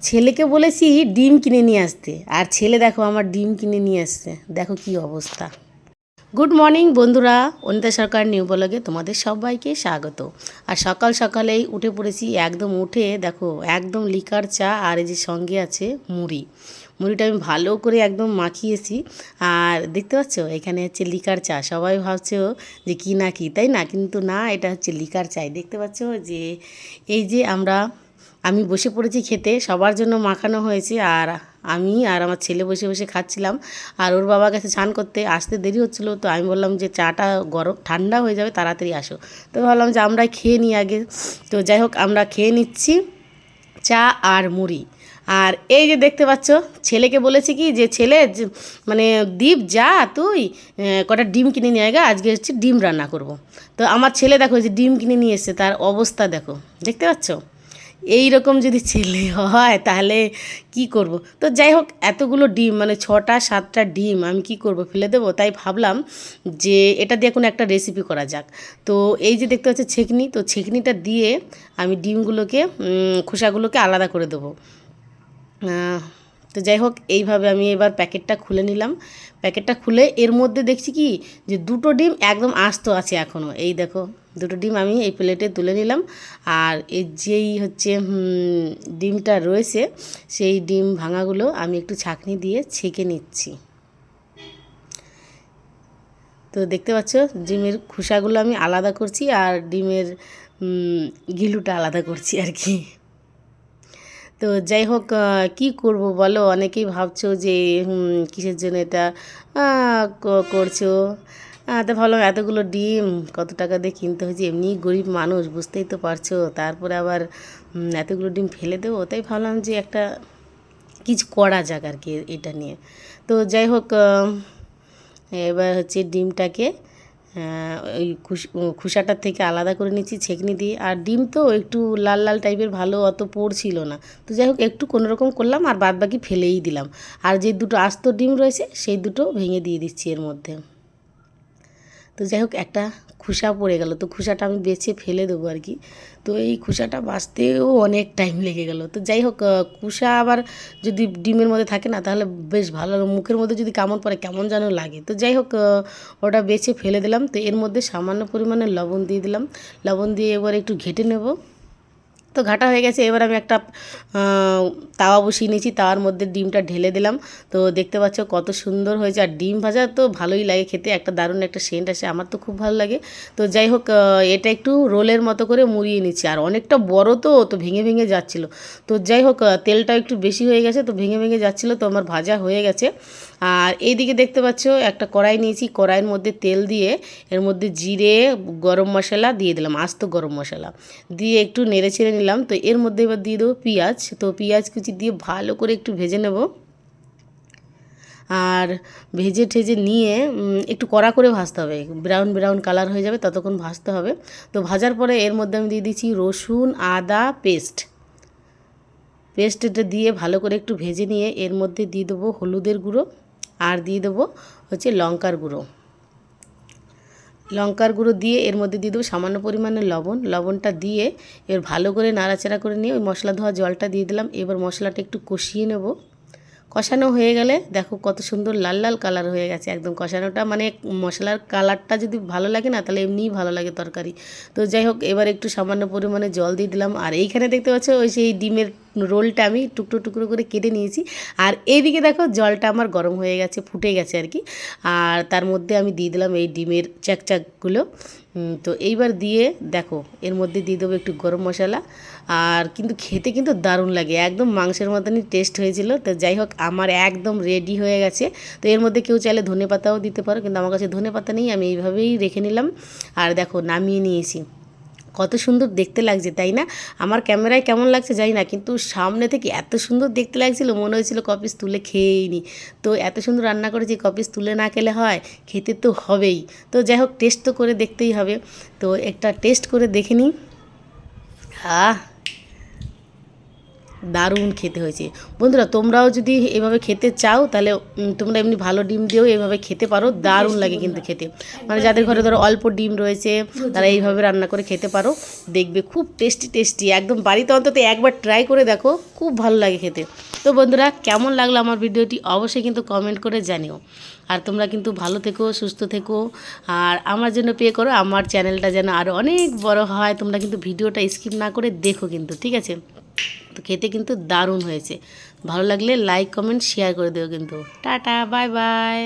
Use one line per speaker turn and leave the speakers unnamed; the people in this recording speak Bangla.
ছেলেকে বলেছি ডিম কিনে নিয়ে আসতে, আর ছেলে দেখো আমার ডিম কিনে নিয়ে আসছে। দেখো কি অবস্থা। গুড মর্নিং বন্ধুরা, অনিতা সরকার নিউ ব্লগে তোমাদের সবাইকে স্বাগত। আর সকাল সকালেই উঠে পড়েছি, একদম উঠে দেখো একদম লিকার চা, আর এই যে সঙ্গে আছে মুড়ি। মুড়িটা আমি ভালো করে একদম মাখিয়েছি। আর দেখতে পাচ্ছ এখানে হচ্ছে লিকার চা। সবাই ভাবছো যে কি না কি, তাই না? কিন্তু না, এটা হচ্ছে লিকার চাই। দেখতে পাচ্ছ যে এই যে আমি বসে পড়েছি খেতে, সবার জন্য মাখানো হয়েছে। আর আমি আর আমার ছেলে বসে বসে খাচ্ছিলাম। আর ওর বাবা গেছে স্নান করতে, আসতে দেরি হচ্ছিলো। তো আমি বললাম যে চাটা গরম ঠান্ডা হয়ে যাবে, তাড়াতাড়ি আসো। তো ভাবলাম যে আমরা খেয়ে নিই আগে। তো যাই হোক, আমরা খেয়ে নিচ্ছি চা আর মুড়ি। আর এই যে দেখতে পাচ্ছ, ছেলেকে বলেছি কি যে ছেলে মানে দীপ যা তুই কটা ডিম কিনে নিয়ে আয়, আজকে হচ্ছে ডিম রান্না করব। তো আমার ছেলে দেখো যে ডিম কিনে নিয়ে এসছে, তার অবস্থা দেখো, দেখতে পাচ্ছ? এই রকম যদি ছেলে হয় তাহলে কি করব। তো যাই হোক, এতগুলো ডিম মানে 6টা 7টা ডিম আমি কি করব, ফেলে দেবো? তাই ভাবলাম যে এটা দিয়ে কোনো একটা রেসিপি করা যাক। তো এই যে দেখতে পাচ্ছি ছেঁকনি, তো ছেঁকনিটা দিয়ে আমি ডিমগুলোকে খোসাগুলোকে আলাদা করে দেবো। তো যাই হোক, এইভাবে আমি এবার প্যাকেটটা খুলে নিলাম। প্যাকেটটা খুলে এর মধ্যে দেখছি কি যে 2টো ডিম একদম আস্ত আছে এখনও। এই দেখো 2টো ডিম আমি এই প্লেটে তুলে নিলাম। আর এর যেই হচ্ছে ডিমটা রয়েছে, সেই ডিম ভাঙাগুলো আমি একটু ছাঁকনি দিয়ে ছেঁকে নিচ্ছি। তো দেখতে পাচ্ছ ডিমের খোসাগুলো আমি আলাদা করছি, আর ডিমের গিলুটা আলাদা করছি আর কি। তো যাই হোক, কী করব বলো? অনেকেই ভাবছো যে কিসের জন্য এটা করছো। তো ভাবলাম এতগুলো ডিম কত টাকা দিয়ে কিনতে হয়েছে, এমনি গরিব মানুষ, বুঝতেই তো পারছো। তারপরে আবার এতগুলো ডিম ফেলে দেবো, তাই ভাবলাম যে একটা কিছু করা যাক আর কি এটা নিয়ে। তো যাই হোক, এবার হচ্ছে ডিমটাকে ওই খোসাটার থেকে আলাদা করে নিচ্ছি ছেঁকনি দিয়ে। আর ডিম তো একটু লাল লাল টাইপের, ভালো অত পড়ছিল না। তো যাই হোক, একটু কোনোরকম করলাম, আর বাদ বাকি ফেলেই দিলাম। আর যে 2টো আস্ত ডিম রয়েছে সেই 2টো ভেঙে দিয়ে দিচ্ছি এর মধ্যে। তো যাই হোক, একটা খোসা পড়ে গেল, তো খোসাটা আমি বেছে ফেলে দেবো আর কি। তো এই খোসাটা বাছতেও অনেক টাইম লেগে গেল। তো যাই হোক, খোসা আবার যদি ডিমের মধ্যে থাকে না, তাহলে বেশ ভালো, মুখের মধ্যে যদি কামড় পড়ে কেমন যেন লাগে। তো যাই হোক, ওটা বেছে ফেলে দিলাম। তো এর মধ্যে সামান্য পরিমাণে লবণ দিয়ে দিলাম। লবণ দিয়ে এবার একটু ঘেটে নেব। তো ঘাটা হয়ে গেছে, এবার আমি একটা তাওয়া বসিয়ে নিয়েছি, তাওয়ার মধ্যে ডিমটা ঢেলে দিলাম। তো দেখতে পাচ্ছ কত সুন্দর হয়েছে। আর ডিম ভাজা তো ভালোই লাগে খেতে, একটা দারুণ একটা সেন্ট আসে, আমার তো খুব ভালো লাগে। তো যাই হোক, এটা একটু রোলের মতো করে মুড়িয়ে নিচ্ছি। আর অনেকটা বড়, তো ভেঙে ভেঙে যাচ্ছিলো। তো যাই হোক, তেলটা একটু বেশি হয়ে গেছে, তো ভেঙে ভেঙে যাচ্ছিলো। তো আমার ভাজা হয়ে গেছে। আর এইদিকে দেখতে পাচ্ছ একটা কড়াই নিয়েছি, কড়াইয়ের মধ্যে তেল দিয়ে এর মধ্যে জিরে, গরম মশলা দিয়ে দিলাম, আস্ত গরম মশলা দিয়ে একটু নেড়ে ছেড়ে নিলাম। তো এর মধ্যে এবার দিয়ে দেবো পেঁয়াজ। তো পেঁয়াজ কুচি দিয়ে ভালো করে একটু ভেজে নেব। আর ভেজে ঠেজে নিয়ে একটু কড়া করে ভাজতে হবে, ব্রাউন ব্রাউন কালার হয়ে যাবে ততক্ষণ ভাজতে হবে। তো ভাজার পরে এর মধ্যে আমি দিয়ে দিচ্ছি রসুন আদা পেস্টটা দিয়ে ভালো করে একটু ভেজে নিয়ে এর মধ্যে দিয়ে দেবো হলুদের গুঁড়ো, আর দিয়ে দেবো হচ্ছে লঙ্কার গুঁড়ো দিয়ে এর মধ্যে দিয়ে দেবো সামান্য পরিমাণে লবণটা দিয়ে এবার ভালো করে নাড়াচাড়া করে নিয়ে ওই মশলা ধোয়া জলটা দিয়ে দিলাম। এবার মশলাটা একটু কষিয়ে নেব। কষানো হয়ে গেলে দেখো কত সুন্দর লাল লাল কালার হয়ে গেছে একদম। কষানোটা মানে মশলার কালারটা যদি ভালো লাগে না, তাহলে এমনিই ভালো লাগে তরকারি। তো যাই হোক, এবার একটু সামান্য পরিমাণে জল দিয়ে দিলাম। আর এইখানে দেখতে পাচ্ছ ওই সেই ডিমের রোলটা আমি টুকরো টুকরো করে কেটে নিয়েছি। আর এইদিকে দেখো জলটা আমার গরম হয়ে গেছে, ফুটে গেছে আর কি। আর তার মধ্যে আমি দিয়ে দিলাম এই ডিমের চাকগুলো। তো এইবার দিয়ে দেখো এর মধ্যে দিয়ে দেবো একটু গরম মশলা। আর কিন্তু খেতে কিন্তু দারুণ লাগে, একদম মাংসের মতনই টেস্ট হয়েছিল। তো যাই হোক, আমার একদম রেডি হয়ে গেছে। তো এর মধ্যে কেউ চাইলে ধনেপাতাও দিতে পারো, কিন্তু আমার কাছে ধনেপাতা নেই, আমি এইভাবেই রেখে নিলাম। আর দেখো নামিয়ে নিয়েছি। কত সুন্দর দেখতে লাগছে, তাই না? আমার ক্যামেরায় কেমন লাগছে জানি না, কিন্তু সামনে থেকে এত সুন্দর দেখতে লাগছিল, মনে হয়েছিল কপিস তুলে খেয়েই নি। তো এত সুন্দর রান্না করেছি, কপিস তুলে না খেলে হয়? খেতে তো হবেই। তো যাই হোক, টেস্ট তো করে দেখতেই হবে। তো একটা টেস্ট করে দেখে নিই। দারুণ খেতে হয়েছে। বন্ধুরা তোমরাও যদি এভাবে খেতে চাও তাহলে তোমরা এমনি ভালো ডিম দিয়েও এভাবে খেতে পারো, দারুণ লাগে কিন্তু খেতে। মানে যাদের ঘরে ধরো অল্প ডিম রয়েছে তারা এইভাবে রান্না করে খেতে পারো, দেখবে খুব টেস্টি টেস্টি একদম। বাড়িতে অন্তত একবার ট্রাই করে দেখো, খুব ভালো লাগে খেতে। তো বন্ধুরা কেমন লাগলো আমার ভিডিওটি অবশ্যই কিন্তু কমেন্ট করে জানিও। আর তোমরা কিন্তু ভালো থেকো, সুস্থ থেকো, আর আমার জন্য পে করো, আমার চ্যানেলটা যেন আরও অনেক বড় হয়। তোমরা কিন্তু ভিডিওটা স্কিপ না করে দেখো কিন্তু, ঠিক আছে? তো খেতে কিন্তু দারুণ হয়েছে। ভালো লাগলে লাইক কমেন্ট শেয়ার করে দিও কিন্তু। Tata, bye bye.